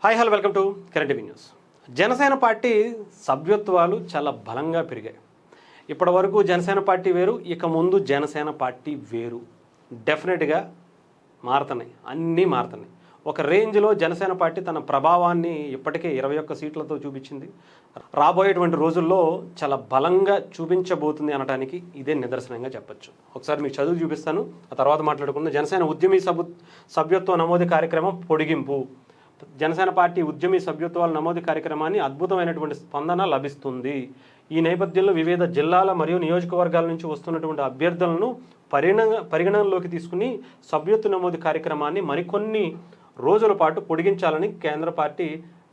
Hi hello welcome to current TV news. Janasena party సభ్యత్వాలు చాలా బలంగా పెరిగాయి. ఇప్పటి వరకు జనసేన పార్టీ వేరు, ఇక ముందు జనసేన పార్టీ వేరు. డెఫినెట్గా మారుతున్నాయి, అన్నీ మారుతున్నాయి. ఒక రేంజ్లో జనసేన పార్టీ తన ప్రభావాన్ని ఇప్పటికే 21 సీట్లతో చూపించింది. రాబోయేటువంటి రోజుల్లో చాలా బలంగా చూపించబోతుంది అనడానికి ఇదే నిదర్శనంగా చెప్పచ్చు. ఒకసారి మీకు చదువు చూపిస్తాను, ఆ తర్వాత మాట్లాడుకుందాం. జనసేన ఉద్యమీ సభ్యత్వ నమోదు కార్యక్రమం పొడిగింపు. జనసేన పార్టీ ఉద్యమీ సభ్యత్వాల నమోదు కార్యక్రమాన్ని అద్భుతమైనటువంటి స్పందన లభిస్తుంది. ఈ నేపథ్యంలో వివిధ జిల్లాల మరియు నియోజకవర్గాల నుంచి వస్తున్నటువంటి అభ్యర్థులను పరిగణనలోకి తీసుకుని సభ్యత్వ నమోదు కార్యక్రమాన్ని మరికొన్ని రోజుల పాటు పొడిగించాలని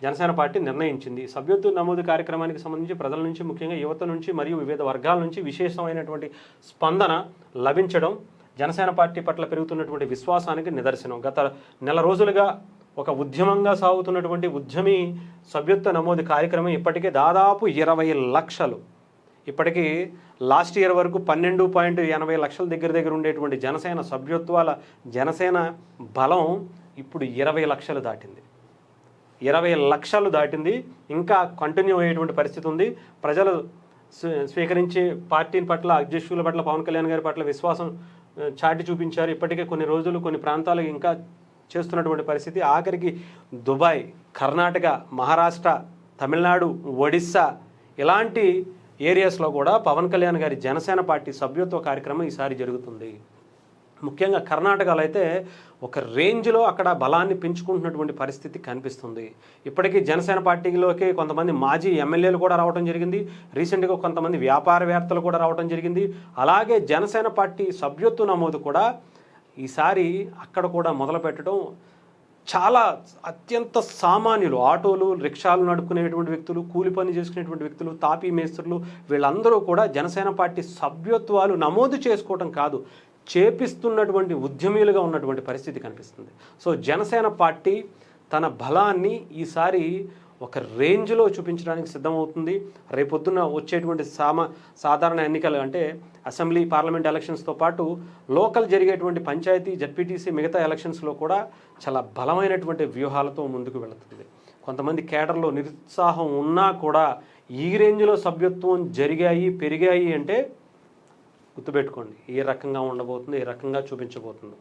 జనసేన పార్టీ నిర్ణయించింది. సభ్యత్వ నమోదు కార్యక్రమానికి సంబంధించి ప్రజల నుంచి, ముఖ్యంగా యువత నుంచి మరియు వివిధ వర్గాల నుంచి విశేషమైనటువంటి స్పందన లభించడం జనసేన పార్టీ పట్ల పెరుగుతున్నటువంటి విశ్వాసానికి నిదర్శనం. గత నెల రోజులుగా ఒక ఉద్యమంగా సాగుతున్నటువంటి ఉద్యమీ సభ్యత్వ నమోదు కార్యక్రమం ఇప్పటికే దాదాపు 20 లక్షలు, ఇప్పటికీ లాస్ట్ ఇయర్ వరకు 12.80 లక్షల దగ్గర ఉండేటువంటి జనసేన సభ్యత్వాల జనసేన బలం ఇప్పుడు 20 లక్షలు దాటింది. 20 లక్షలు దాటింది. ఇంకా కంటిన్యూ అయ్యేటువంటి పరిస్థితి ఉంది. ప్రజలు స్వీకరించే పార్టీని పట్ల, అధ్యక్షుల పట్ల, పవన్ కళ్యాణ్ గారి పట్ల విశ్వాసం చాటి చూపించారు. ఇప్పటికే కొన్ని రోజులు కొన్ని ప్రాంతాలకు ఇంకా చేస్తున్నటువంటి పరిస్థితి. ఆఖరికి దుబాయ్, కర్ణాటక, మహారాష్ట్ర, తమిళనాడు, ఒడిస్సా ఇలాంటి ఏరియాస్లో కూడా పవన్ కళ్యాణ్ గారి జనసేన పార్టీ సభ్యత్వ కార్యక్రమం ఈసారి జరుగుతుంది. ముఖ్యంగా కర్ణాటకలో అయితే ఒక రేంజ్లో అక్కడ బలాన్ని పెంచుకుంటున్నటువంటి పరిస్థితి కనిపిస్తుంది. ఇప్పటికీ జనసేన పార్టీలోకి కొంతమంది మాజీ ఎమ్మెల్యేలు కూడా రావడం జరిగింది. రీసెంట్గా కొంతమంది వ్యాపారవేత్తలు కూడా రావడం జరిగింది. అలాగే జనసేన పార్టీ సభ్యత్వ నమోదు కూడా ఈసారి అక్కడ కూడా మొదలు పెట్టడం చాలా అత్యంత సామాన్యులు, ఆటోలు, రిక్షాలు నడుపుకునేటువంటి వ్యక్తులు, కూలి పని చేసుకునేటువంటి వ్యక్తులు, తాపీ మేస్త్రులు, వీళ్ళందరూ కూడా జనసేన పార్టీ సభ్యత్వాలు నమోదు చేసుకోవటం కాదు, చేపిస్తున్నటువంటి ఉద్యమీలుగా ఉన్నటువంటి పరిస్థితి కనిపిస్తుంది. సో జనసేన పార్టీ తన బలాన్ని ఈసారి ఒక రేంజ్లో చూపించడానికి సిద్ధమవుతుంది. రేపొద్దున వచ్చేటువంటి సాధారణ ఎన్నికలు అంటే అసెంబ్లీ, పార్లమెంట్ ఎలక్షన్స్తో పాటు లోకల్ జరిగేటువంటి పంచాయతీ, జడ్పీటీసీ, మిగతా ఎలక్షన్స్లో కూడా చాలా బలమైనటువంటి వ్యూహాలతో ముందుకు వెళుతుంది. కొంతమంది కేడర్లో నిరుత్సాహం ఉన్నా కూడా ఈ రేంజ్లో సభ్యత్వం పెరిగాయి అంటే గుర్తుపెట్టుకోండి ఏ రకంగా ఉండబోతుందో, ఏ రకంగా చూపించబోతుందో.